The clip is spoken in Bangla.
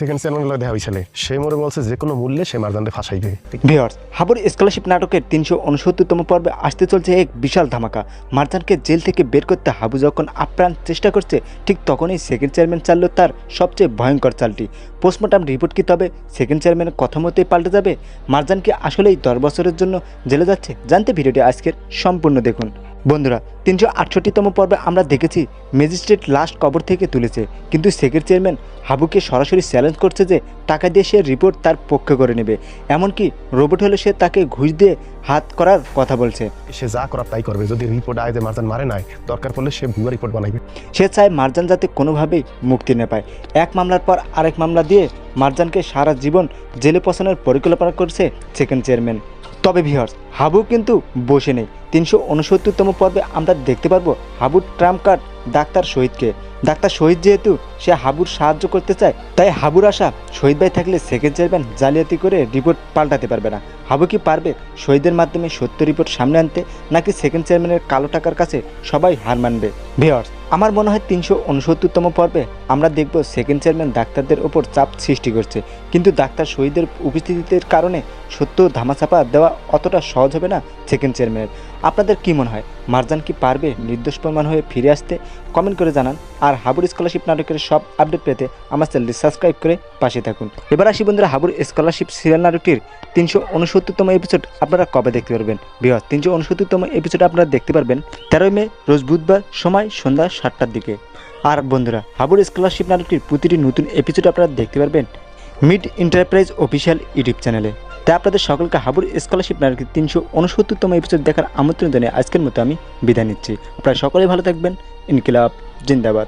সেকেন্ড চ্যানেলে দেখা হয়েছিল, সে মোরে বলছে যে কোনো মূল্যে সে মারজানকে ফাঁসাইবে। ভিউয়ার্স, হাবুর স্কলারশিপ নাটকের ৩৬৯তম পর্বে আসতে চলছে এক বিশাল ধামাকা। মারজানকে জেল থেকে বের করতে হাবু যখন আপ্রাণ চেষ্টা করছে, ঠিক তখনই সেকেন্ড চেয়ারম্যান চাললো তার সবচেয়ে ভয়ঙ্কর চালটি। পোস্টমর্টম রিপোর্ট কি তবে সেকেন্ড চেয়ারম্যানের কথা মতোই পাল্টে যাবে? মারজান কি আসলেই 10 বছরের জন্য জেলে যাচ্ছে? জানতে ভিডিওটি আজকের সম্পূর্ণ দেখুন। বন্ধুরা, ৩৬৮তম পর্বে আমরা দেখেছি ম্যাজিস্ট্রেট লাস্ট কবর থেকে তুলেছে, কিন্তু সেকেন্ড চেয়ারম্যান হাবুকে সরাসরি চ্যালেঞ্জ করছে যে টাকা দিয়ে সে রিপোর্ট তার পক্ষে করে নেবে। এমনকি রোবট হলে সে তাকে ঘুষ দিয়ে হাত করার কথা বলছে। সে যা করার তাই করবে, যদি রিপোর্ট আয় যে মারজান মারে নাই, দরকার পড়লে সে ভুয়া রিপোর্ট বানাইবে। সে চায় মারজান যাতে কোনোভাবেই মুক্তি না পায়। এক মামলার পর আরেক মামলা দিয়ে মারজানকে সারা জীবন জেলে পচানোর পরিকল্পনা করছে সেকেন্ড চেয়ারম্যান। তবে ভিউয়ার্স, হাবু কিন্তু বসে নেই। ৩৬৯তম পর্বে আমরা দেখতে পারবো হাবুর ট্রাম্প কার্ড ডাক্তার শহীদকে। ডাক্তার শহীদ যেহেতু সে হাবুর সাহায্য করতে চায়, তাই হাবুর আশা শহীদ ভাই থাকলে সেকেন্ড চেয়ারম্যান জালিয়াতি করে রিপোর্ট পাল্টাতে পারবে না। হাবু কি পারবে শহীদের মাধ্যমে সত্য রিপোর্ট সামনে আনতে, নাকি সেকেন্ড চেয়ারম্যানের কালো টাকার কাছে সবাই হার মানবে? ভিউয়ার্স, আমার মনে হয় ৩৬৯তম পর্বে আমরা দেখব সেকেন্ড চেয়ারম্যান ডাক্তারদের ওপর চাপ সৃষ্টি করছে, কিন্তু ডাক্তার শহীদের উপস্থিতির কারণে সত্য ধামাচাপা দেওয়া অতটা সহজ হবে না সেকেন্ড চেয়ারম্যানের। আপনাদের কি মনে হয়, মারজান কি পারবে নির্দোষ প্রমাণ হয়ে ফিরে আসতে? কমেন্ট করে জানান। আর হাবুর স্কলারশিপ নাটকের সব আপডেট পেতে আমার চ্যানেলটি সাবস্ক্রাইব করে পাশে থাকুন। এবার আসি বন্ধুরা, হাবুর স্কলারশিপ সিরিয়াল নাটকটির ৩৬৯তম এপিসোড আপনারা কবে দেখতে পারবেন? ভিউয়ার্স, 369তম এপিসোড আপনারা দেখতে পারবেন 13 মে রোজ বুধবার, সময় সন্ধ্যা 7টার দিকে। আর বন্ধুরা, হাবুর স্কলারশিপ নাটকটির প্রতিটি নতুন এপিসোড আপনারা দেখতে পারবেন মিড এন্টারপ্রাইজ অফিসিয়াল ইউটিউব চ্যানেলে। তাই আপনাদের সকলকে হাবুর স্কলারশিপ নাটকের ৩৬৯তম এপিসোড দেখার আমন্ত্রণ জানিয়ে আজকের মতো আমি বিদায় নিচ্ছি। আপনারা সকলেই ভালো থাকবেন। ইনকিলাব জিন্দাবাদ।